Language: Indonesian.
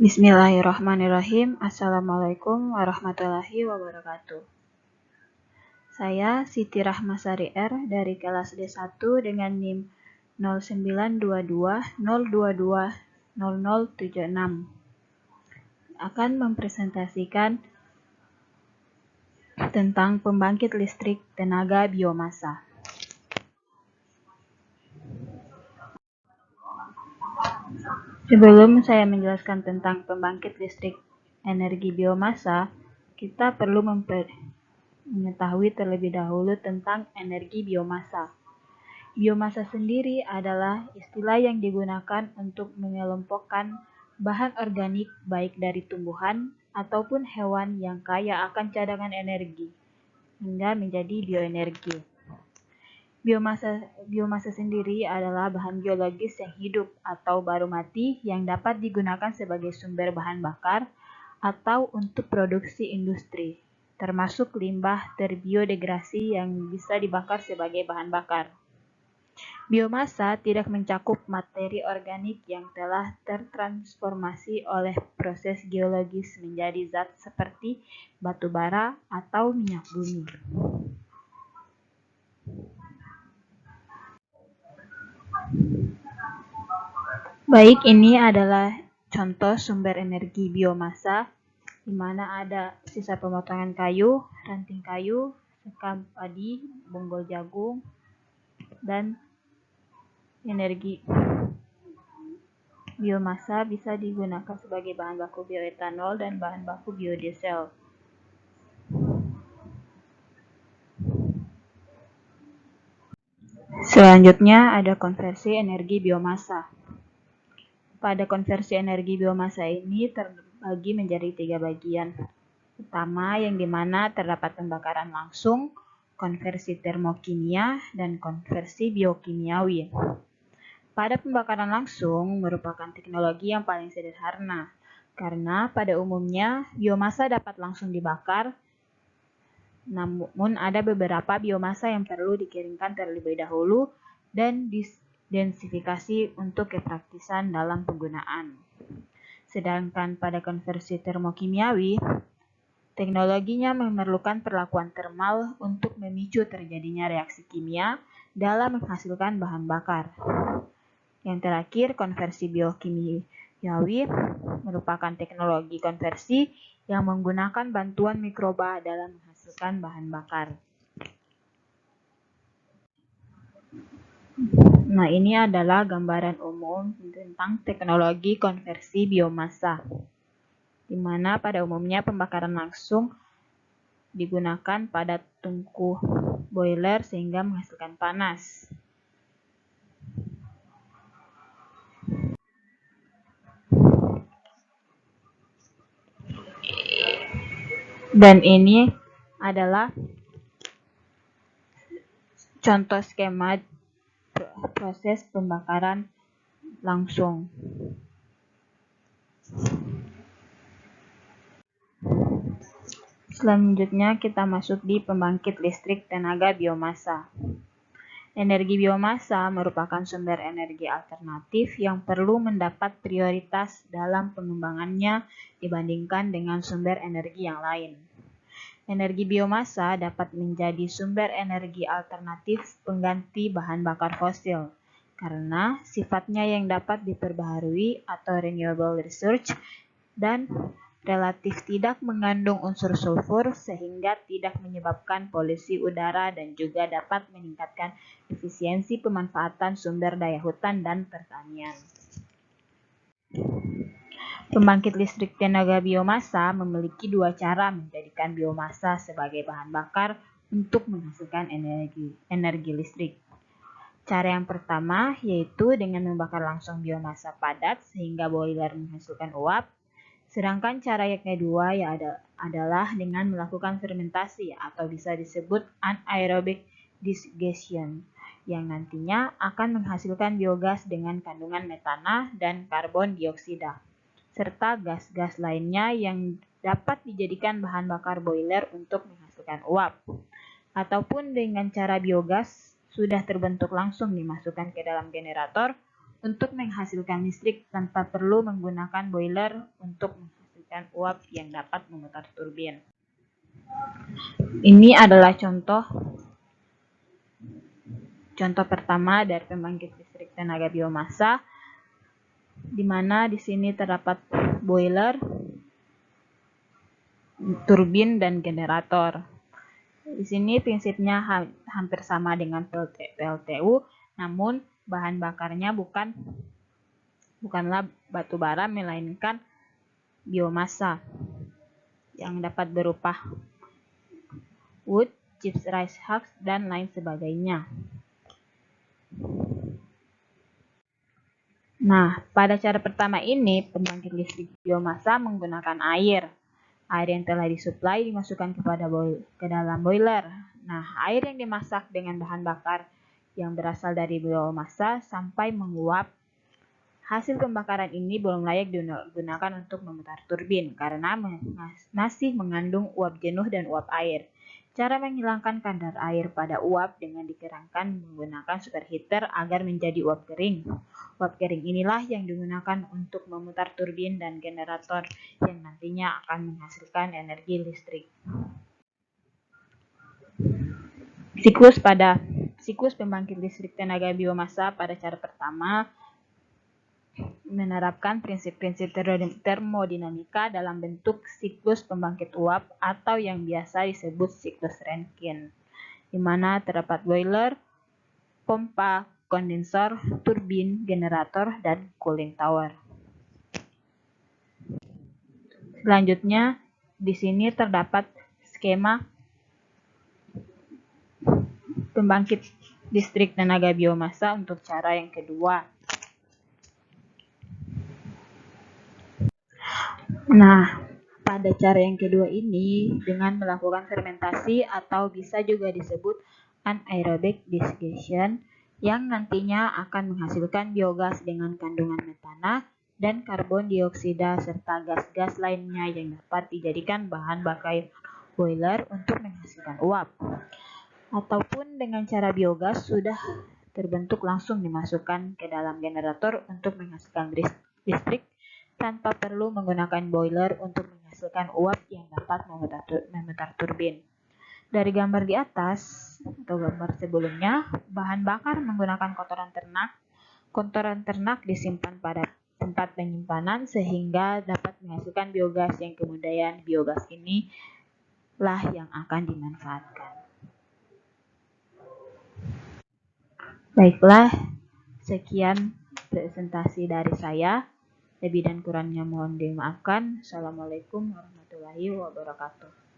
Bismillahirrahmanirrahim. Assalamualaikum warahmatullahi wabarakatuh. Saya Siti Rahmasari R dari kelas D1 dengan NIM 092202200076 akan mempresentasikan tentang pembangkit listrik tenaga biomasa. Sebelum saya menjelaskan tentang pembangkit listrik energi biomasa, kita perlu mengetahui terlebih dahulu tentang energi biomasa. Biomasa sendiri adalah istilah yang digunakan untuk mengelompokkan bahan organik baik dari tumbuhan ataupun hewan yang kaya akan cadangan energi, hingga menjadi bioenergi. Biomasa sendiri adalah bahan biologis yang hidup atau baru mati yang dapat digunakan sebagai sumber bahan bakar atau untuk produksi industri, termasuk limbah terbiodegrasi yang bisa dibakar sebagai bahan bakar. Biomasa tidak mencakup materi organik yang telah tertransformasi oleh proses geologis menjadi zat seperti batu bara atau minyak bumi. Baik, ini adalah contoh sumber energi biomasa, di mana ada sisa pemotongan kayu, ranting kayu, sekam padi, bonggol jagung, dan energi biomasa bisa digunakan sebagai bahan baku bioetanol dan bahan baku biodiesel. Selanjutnya ada konversi energi biomasa. Pada konversi energi biomasa ini terbagi menjadi 3 bagian. Pertama, yang dimana terdapat pembakaran langsung, konversi termokimia, dan konversi biokimiawi. Pada pembakaran langsung merupakan teknologi yang paling sederhana, karena pada umumnya biomasa dapat langsung dibakar, namun ada beberapa biomasa yang perlu dikeringkan terlebih dahulu dan densifikasi untuk kepraktisan dalam penggunaan. Sedangkan pada konversi termokimiawi, teknologinya memerlukan perlakuan termal untuk memicu terjadinya reaksi kimia dalam menghasilkan bahan bakar. Yang terakhir, konversi biokimiawi merupakan teknologi konversi yang menggunakan bantuan mikroba dalam menghasilkan bahan bakar. Nah, ini adalah gambaran umum tentang teknologi konversi biomasa, di mana pada umumnya pembakaran langsung digunakan pada tungku boiler sehingga menghasilkan panas. Dan ini adalah contoh skema proses pembakaran langsung. Selanjutnya kita masuk di pembangkit listrik tenaga biomasa. Energi biomasa merupakan sumber energi alternatif yang perlu mendapat prioritas dalam pengembangannya dibandingkan dengan sumber energi yang lain. Energi biomasa dapat menjadi sumber energi alternatif pengganti bahan bakar fosil, karena sifatnya yang dapat diperbaharui atau renewable resource dan relatif tidak mengandung unsur sulfur sehingga tidak menyebabkan polusi udara dan juga dapat meningkatkan efisiensi pemanfaatan sumber daya hutan dan pertanian. Pembangkit listrik tenaga biomasa memiliki 2 cara menjadikan biomasa sebagai bahan bakar untuk menghasilkan energi listrik. Cara yang pertama yaitu dengan membakar langsung biomasa padat sehingga boiler menghasilkan uap. Sedangkan cara yang kedua adalah dengan melakukan fermentasi atau bisa disebut anaerobic digestion, yang nantinya akan menghasilkan biogas dengan kandungan metana dan karbon dioksida, serta gas-gas lainnya yang dapat dijadikan bahan bakar boiler untuk menghasilkan uap. Ataupun dengan cara biogas sudah terbentuk langsung dimasukkan ke dalam generator untuk menghasilkan listrik tanpa perlu menggunakan boiler untuk menghasilkan uap yang dapat memutar turbin. Ini adalah contoh pertama dari pembangkit listrik tenaga biomasa, di mana di sini terdapat boiler, turbin, dan generator. Di sini prinsipnya hampir sama dengan PLTU, namun bahan bakarnya bukanlah batu bara, melainkan biomasa yang dapat berupa wood, chips, rice husk, dan lain sebagainya. Nah, pada cara pertama ini, pembangkit listrik biomasa menggunakan air. Air yang telah disuplai dimasukkan ke dalam boiler. Nah, air yang dimasak dengan bahan bakar yang berasal dari biomasa sampai menguap. Hasil pembakaran ini belum layak digunakan untuk memutar turbin karena masih mengandung uap jenuh dan uap air. Cara menghilangkan kadar air pada uap dengan dikeringkan menggunakan superheater agar menjadi uap kering. Uap kering inilah yang digunakan untuk memutar turbin dan generator yang nantinya akan menghasilkan energi listrik. Siklus pembangkit listrik tenaga biomasa pada cara pertama menerapkan prinsip-prinsip termodinamika dalam bentuk siklus pembangkit uap atau yang biasa disebut siklus Rankine, di mana terdapat boiler, pompa, kondensor, turbin, generator, dan cooling tower. Selanjutnya, di sini terdapat skema pembangkit listrik tenaga biomasa untuk cara yang kedua. Nah, pada cara yang kedua ini, dengan melakukan fermentasi atau bisa juga disebut anaerobic digestion, yang nantinya akan menghasilkan biogas dengan kandungan metana dan karbon dioksida serta gas-gas lainnya yang dapat dijadikan bahan bakar boiler untuk menghasilkan uap. Ataupun dengan cara biogas sudah terbentuk langsung dimasukkan ke dalam generator untuk menghasilkan listrik tanpa perlu menggunakan boiler untuk menghasilkan uap yang dapat memutar turbin. Dari gambar di atas atau gambar sebelumnya, bahan bakar menggunakan kotoran ternak. Kotoran ternak disimpan pada tempat penyimpanan sehingga dapat menghasilkan biogas yang kemudian biogas ini lah yang akan dimanfaatkan. Baiklah, sekian presentasi dari saya. Lebih dan kurangnya mohon dimaafkan. Assalamualaikum warahmatullahi wabarakatuh.